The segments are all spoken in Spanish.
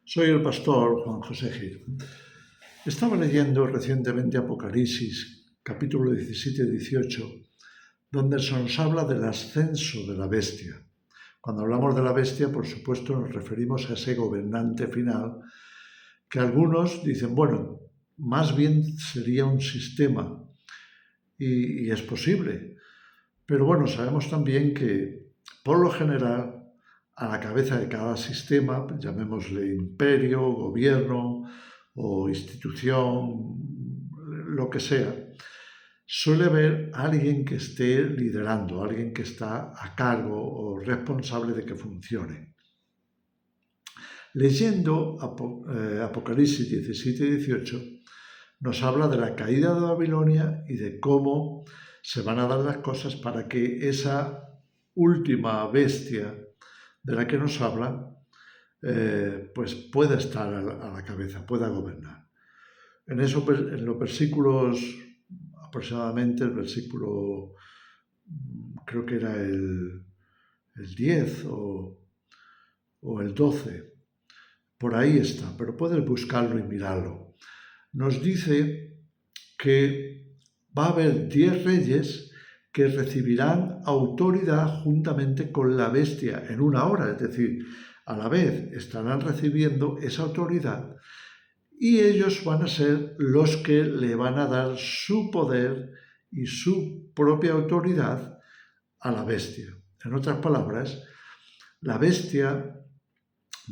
Soy el pastor Juan José Gil. Estaba leyendo recientemente Apocalipsis, capítulo 17 y 18, donde se nos habla del ascenso de la bestia. Cuando hablamos de la bestia, por supuesto, nos referimos a ese gobernante final, que algunos dicen, bueno, más bien sería un sistema, y es posible. Pero bueno, sabemos también que, por lo general, a la cabeza de cada sistema, llamémosle imperio, gobierno o institución, lo que sea, suele haber alguien que esté liderando, alguien que está a cargo o responsable de que funcione. Leyendo Apocalipsis 17 y 18, nos habla de la caída de Babilonia y de cómo se van a dar las cosas para que esa última bestia de la que nos habla, pues pueda estar a la cabeza, pueda gobernar. En los versículos, aproximadamente el versículo, creo que era el 10 o el 12, por ahí está, pero puedes buscarlo y mirarlo. Nos dice que va a haber 10 reyes que recibirán autoridad juntamente con la bestia en una hora, es decir, a la vez estarán recibiendo esa autoridad y ellos van a ser los que le van a dar su poder y su propia autoridad a la bestia. En otras palabras, la bestia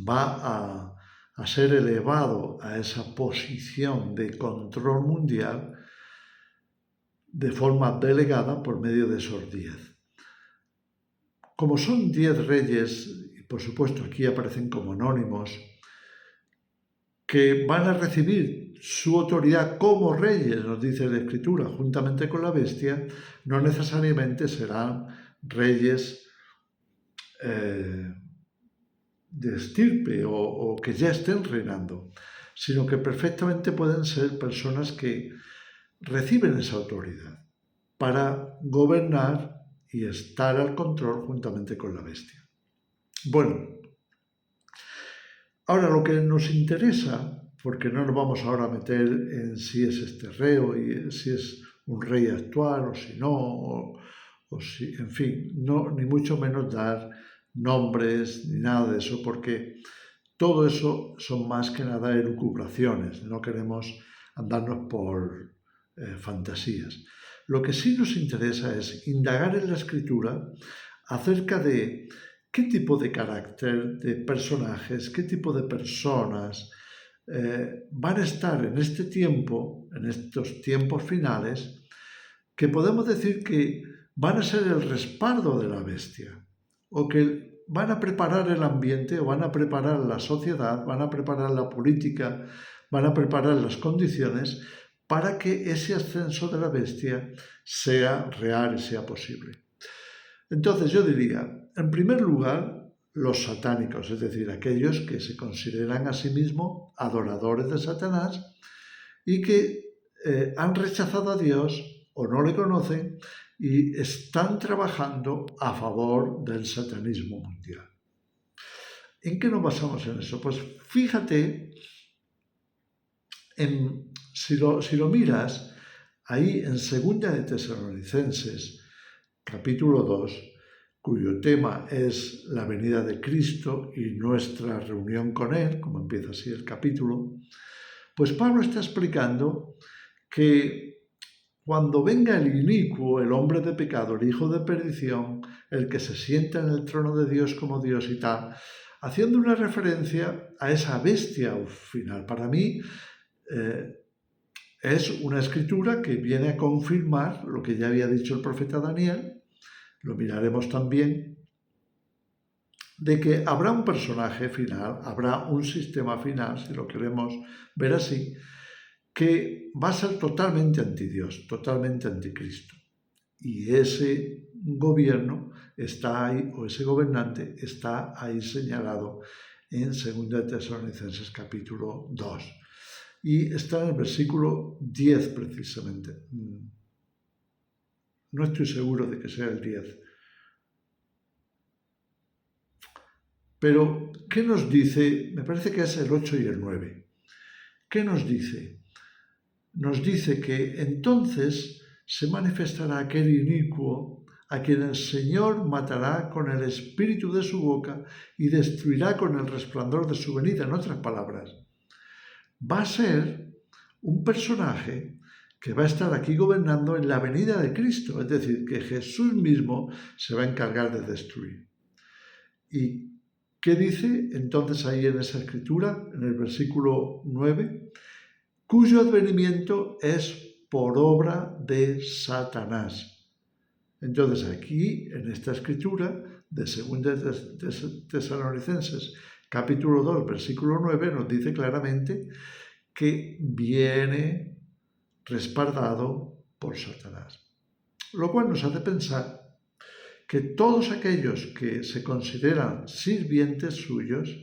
va a ser elevado a esa posición de control mundial de forma delegada por medio de esos 10. Como son 10 reyes, y por supuesto aquí aparecen como anónimos, que van a recibir su autoridad como reyes, nos dice la Escritura, juntamente con la bestia, no necesariamente serán reyes de estirpe o que ya estén reinando, sino que perfectamente pueden ser personas que reciben esa autoridad para gobernar y estar al control juntamente con la bestia. Bueno, ahora lo que nos interesa, porque no nos vamos ahora a meter en si es este rey o si es un rey actual o si no, o si, en fin, no, ni mucho menos dar nombres ni nada de eso, porque todo eso son más que nada elucubraciones, no queremos andarnos por fantasías. Lo que sí nos interesa es indagar en la Escritura acerca de qué tipo de carácter, de personajes, qué tipo de personas van a estar en este tiempo, en estos tiempos finales, que podemos decir que van a ser el respaldo de la bestia, o que van a preparar el ambiente, o van a preparar la sociedad, van a preparar la política, van a preparar las condiciones para que ese ascenso de la bestia sea real y sea posible. Entonces yo diría, en primer lugar, los satánicos, es decir, aquellos que se consideran a sí mismos adoradores de Satanás y que han rechazado a Dios o no le conocen y están trabajando a favor del satanismo mundial. ¿En qué nos basamos en eso? Pues fíjate, si lo miras, ahí en 2 de Tesalonicenses, capítulo 2, cuyo tema es la venida de Cristo y nuestra reunión con Él, como empieza así el capítulo, pues Pablo está explicando que cuando venga el inicuo, el hombre de pecado, el hijo de perdición, el que se sienta en el trono de Dios como Dios y tal, haciendo una referencia a esa bestia final. Para mí es una escritura que viene a confirmar lo que ya había dicho el profeta Daniel, lo miraremos también, de que habrá un personaje final, habrá un sistema final, si lo queremos ver así, que va a ser totalmente antidios, totalmente anticristo. Y ese gobierno está ahí, o ese gobernante está ahí señalado en 2 Tesalonicenses capítulo 2. Y está en el versículo 10 precisamente. No estoy seguro de que sea el 10. Pero, ¿qué nos dice? Me parece que es el 8 y el 9. ¿Qué nos dice? Nos dice que entonces se manifestará aquel inicuo a quien el Señor matará con el espíritu de su boca y destruirá con el resplandor de su venida. En otras palabras, va a ser un personaje que va a estar aquí gobernando en la venida de Cristo, es decir, que Jesús mismo se va a encargar de destruir. ¿Y qué dice entonces ahí en esa escritura, en el versículo 9? Cuyo advenimiento es por obra de Satanás. Entonces aquí, en esta escritura de 2 Tesalonicenses, capítulo 2, versículo 9, nos dice claramente que viene respaldado por Satanás. Lo cual nos hace pensar que todos aquellos que se consideran sirvientes suyos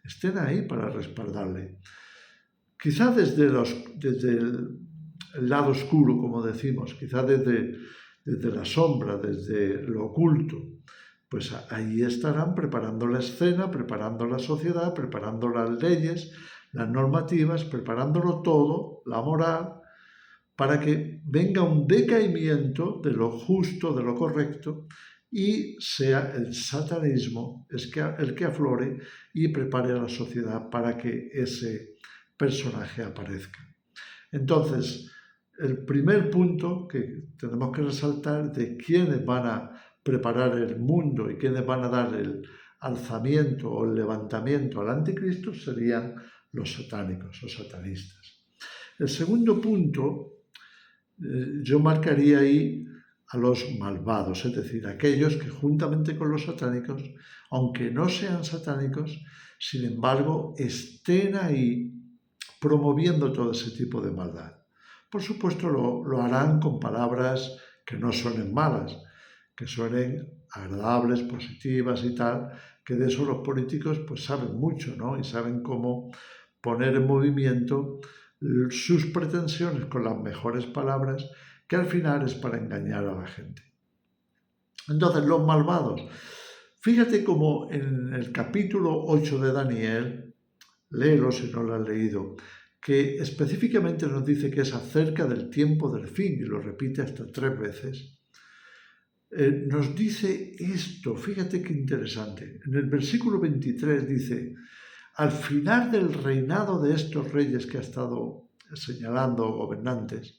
estén ahí para respaldarle. Quizá desde el lado oscuro, como decimos, quizá desde la sombra, desde lo oculto, pues ahí estarán preparando la escena, preparando la sociedad, preparando las leyes, las normativas, preparándolo todo, la moral, para que venga un decaimiento de lo justo, de lo correcto, y sea el satanismo el que aflore y prepare a la sociedad para que ese personaje aparezca. Entonces, el primer punto que tenemos que resaltar de quiénes van a preparar el mundo y quiénes van a dar el alzamiento o el levantamiento al anticristo serían los satánicos o satanistas. El segundo punto, yo marcaría ahí a los malvados, es decir, aquellos que juntamente con los satánicos, aunque no sean satánicos, sin embargo, estén ahí promoviendo todo ese tipo de maldad. Por supuesto, lo harán con palabras que no suenen malas, que suenen agradables, positivas y tal, que de eso los políticos pues saben mucho, ¿no? Y saben cómo poner en movimiento sus pretensiones con las mejores palabras, que al final es para engañar a la gente. Entonces, los malvados. Fíjate cómo en el capítulo 8 de Daniel, léelo si no lo has leído, que específicamente nos dice que es acerca del tiempo del fin, y lo repite hasta 3 veces. Nos dice esto, fíjate qué interesante. En el versículo 23 dice, al final del reinado de estos reyes que ha estado señalando gobernantes,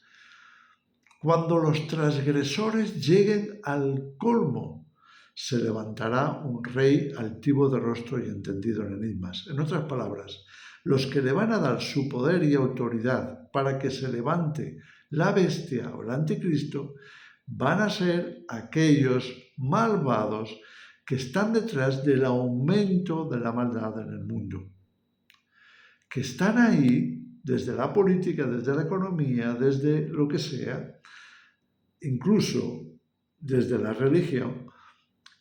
cuando los transgresores lleguen al colmo, se levantará un rey altivo de rostro y entendido en enigmas. En otras palabras, los que le van a dar su poder y autoridad para que se levante la bestia o el anticristo, van a ser aquellos malvados que están detrás del aumento de la maldad en el mundo. Que están ahí desde la política, desde la economía, desde lo que sea, incluso desde la religión,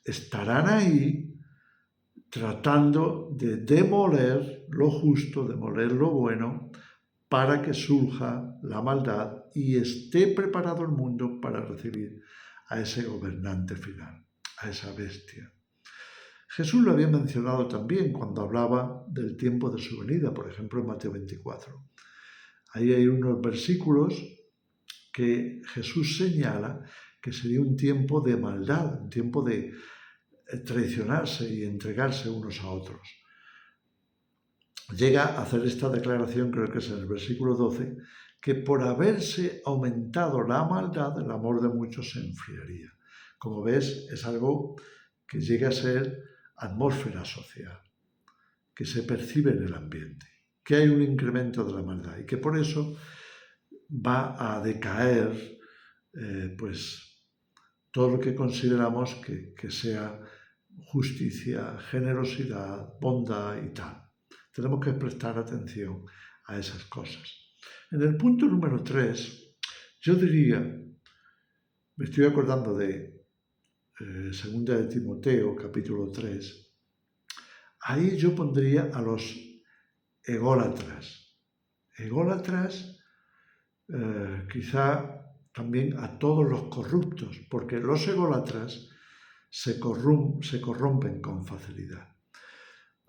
estarán ahí tratando de demoler lo justo, demoler lo bueno, para que surja la maldad y esté preparado el mundo para recibir a ese gobernante final, a esa bestia. Jesús lo había mencionado también cuando hablaba del tiempo de su venida, por ejemplo en Mateo 24. Ahí hay unos versículos que Jesús señala que sería un tiempo de maldad, un tiempo de traicionarse y entregarse unos a otros. Llega a hacer esta declaración, creo que es en el versículo 12, que por haberse aumentado la maldad, el amor de muchos se enfriaría. Como ves, es algo que llega a ser atmósfera social, que se percibe en el ambiente, que hay un incremento de la maldad y que por eso va a decaer pues todo lo que consideramos que sea justicia, generosidad, bondad y tal. Tenemos que prestar atención a esas cosas. En el punto número 3, yo diría, me estoy acordando de 2 de Timoteo, capítulo 3, ahí yo pondría a los ególatras. Ególatras, quizá también a todos los corruptos, porque los ególatras se corrompen con facilidad.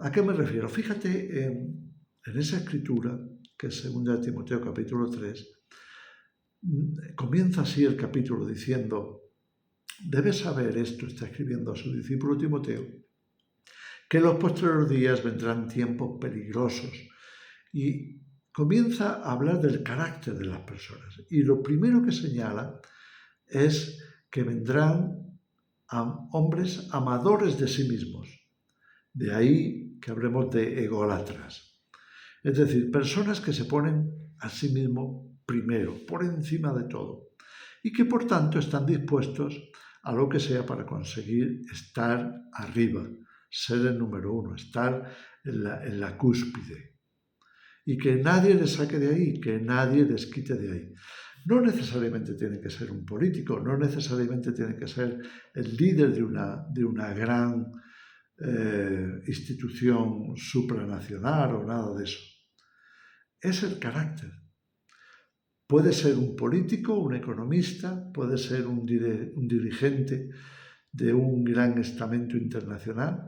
¿A qué me refiero? Fíjate en esa escritura, que es 2 Timoteo capítulo 3, comienza así el capítulo diciendo: debes saber esto, está escribiendo a su discípulo Timoteo, que en los postreros días vendrán tiempos peligrosos. Y comienza a hablar del carácter de las personas. Y lo primero que señala es que vendrán hombres amadores de sí mismos. De ahí que hablemos de ególatras. Es decir, personas que se ponen a sí mismos primero, por encima de todo. Y que por tanto están dispuestos a lo que sea para conseguir estar arriba, ser el número uno, estar en la cúspide. Y que nadie les saque de ahí, que nadie les quite de ahí. No necesariamente tiene que ser un político, no necesariamente tiene que ser el líder de una gran institución supranacional o nada de eso. Es el carácter. Puede ser un político, un economista, puede ser un dirigente de un gran estamento internacional,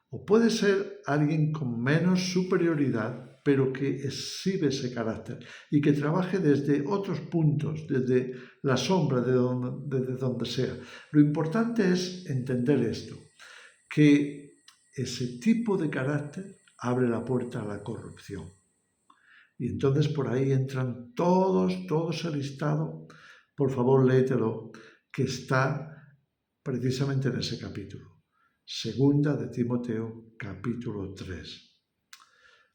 o puede ser alguien con menos superioridad, pero que exhibe ese carácter y que trabaje desde otros puntos, desde la sombra, desde donde sea. Lo importante es entender esto, que ese tipo de carácter abre la puerta a la corrupción. Y entonces por ahí entran todo ese listado. Por favor, léetelo, que está precisamente en ese capítulo. 2 Timoteo, capítulo 3.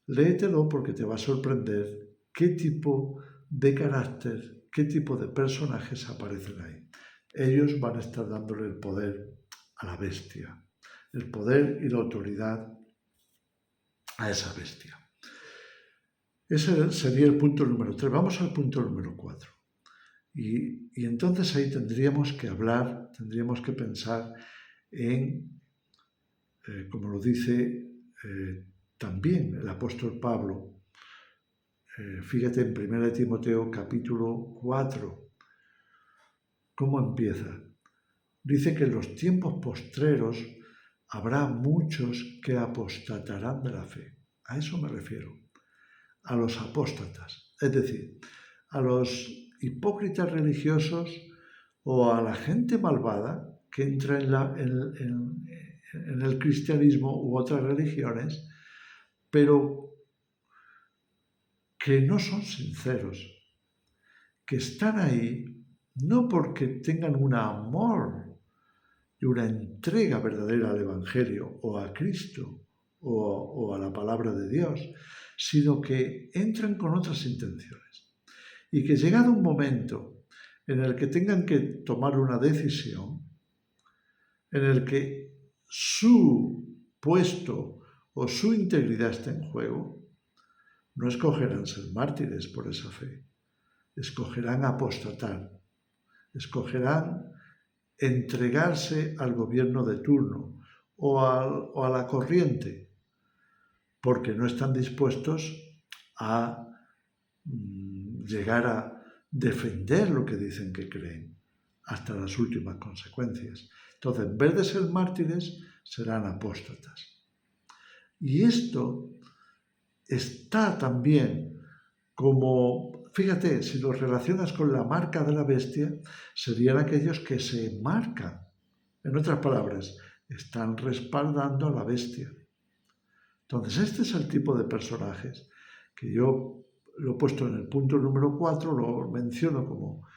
Léetelo porque te va a sorprender qué tipo de carácter, qué tipo de personajes aparecen ahí. Ellos van a estar dándole el poder a la bestia, el poder y la autoridad a esa bestia. Ese sería el punto número 3. Vamos al punto número 4. Y entonces ahí tendríamos que hablar, tendríamos que pensar en, como lo dice también el apóstol Pablo, fíjate en 1 Timoteo capítulo 4, ¿cómo empieza? Dice que en los tiempos postreros habrá muchos que apostatarán de la fe. A eso me refiero, a los apóstatas, es decir, a los hipócritas religiosos o a la gente malvada que entra en el cristianismo u otras religiones, pero que no son sinceros, que están ahí no porque tengan un amor y una entrega verdadera al Evangelio o a Cristo o a la palabra de Dios, sino que entran con otras intenciones. Y que llegado un momento en el que tengan que tomar una decisión, en el que su puesto o su integridad está en juego, no escogerán ser mártires por esa fe, escogerán apostatar, escogerán entregarse al gobierno de turno o a la corriente, porque no están dispuestos a llegar a defender lo que dicen que creen hasta las últimas consecuencias. Entonces, en vez de ser mártires, serán apóstatas. Y esto está también como, fíjate, si lo relacionas con la marca de la bestia, serían aquellos que se marcan. En otras palabras, están respaldando a la bestia. Entonces, este es el tipo de personajes que yo lo he puesto en el punto número 4, lo menciono como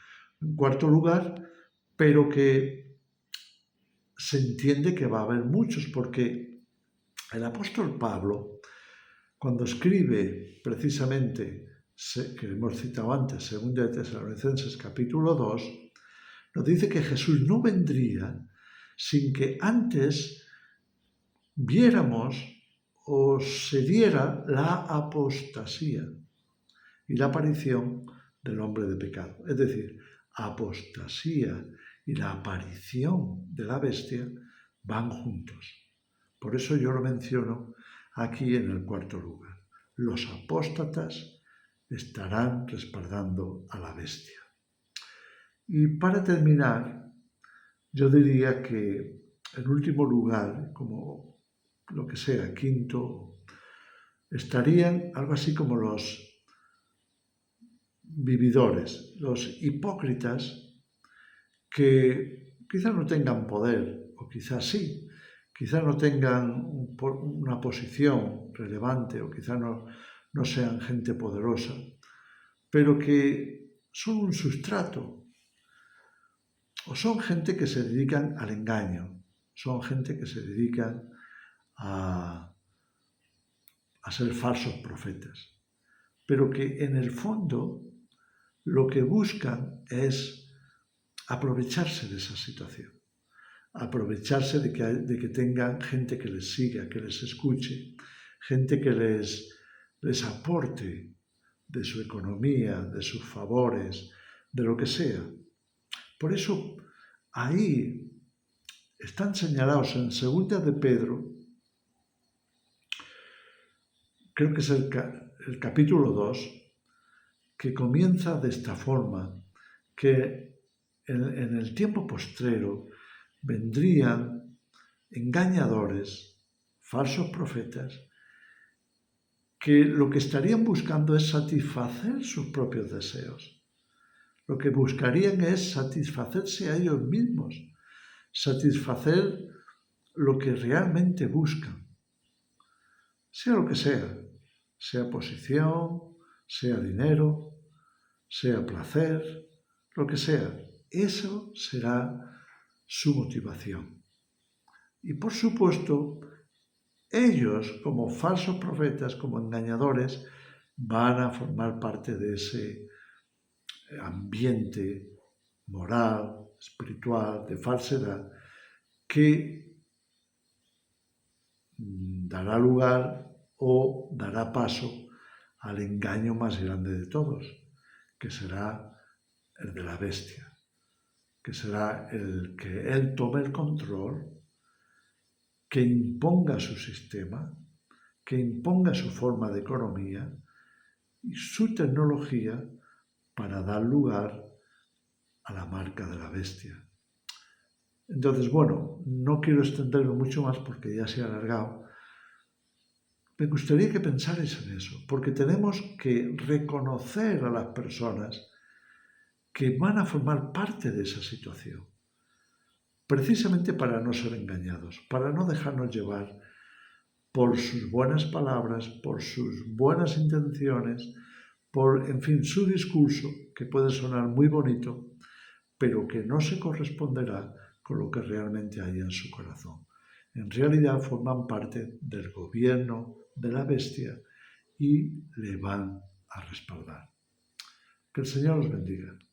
en cuarto lugar, pero que se entiende que va a haber muchos, porque el apóstol Pablo, cuando escribe precisamente, que hemos citado antes, 2 Tesalonicenses capítulo 2, nos dice que Jesús no vendría sin que antes viéramos o se diera la apostasía y la aparición del hombre de pecado. Es decir, apostasía y la aparición de la bestia van juntos. Por eso yo lo menciono aquí en el cuarto lugar. Los apóstatas estarán respaldando a la bestia. Y para terminar, yo diría que en último lugar, como lo que sea, quinto, estarían algo así como los vividores, los hipócritas que quizás no tengan poder, o quizás sí, quizás no tengan una posición relevante, o quizás no sean gente poderosa, pero que son un sustrato, o son gente que se dedican al engaño, son gente que se dedican a ser falsos profetas, pero que en el fondo lo que buscan es aprovecharse de esa situación, aprovecharse de que tengan gente que les siga, que les escuche, gente que les aporte de su economía, de sus favores, de lo que sea. Por eso ahí están señalados en 2 de Pedro, creo que es el capítulo 2, que comienza de esta forma, que en el tiempo postrero vendrían engañadores, falsos profetas, que lo que estarían buscando es satisfacer sus propios deseos. Lo que buscarían es satisfacerse a ellos mismos, satisfacer lo que realmente buscan, sea lo que sea posición, sea dinero, sea placer, lo que sea. Eso será su motivación. Y por supuesto, ellos, como falsos profetas, como engañadores, van a formar parte de ese ambiente moral, espiritual, de falsedad, que dará lugar o dará paso al engaño más grande de todos, que será el de la bestia, que será el que él tome el control, que imponga su sistema, que imponga su forma de economía y su tecnología para dar lugar a la marca de la bestia. Entonces, bueno, no quiero extenderme mucho más porque ya se ha alargado. Me gustaría que pensarais en eso, porque tenemos que reconocer a las personas que van a formar parte de esa situación, precisamente para no ser engañados, para no dejarnos llevar por sus buenas palabras, por sus buenas intenciones, por, en fin, su discurso, que puede sonar muy bonito, pero que no se corresponderá con lo que realmente hay en su corazón. En realidad forman parte del gobierno de la bestia y le van a respaldar. Que el Señor los bendiga.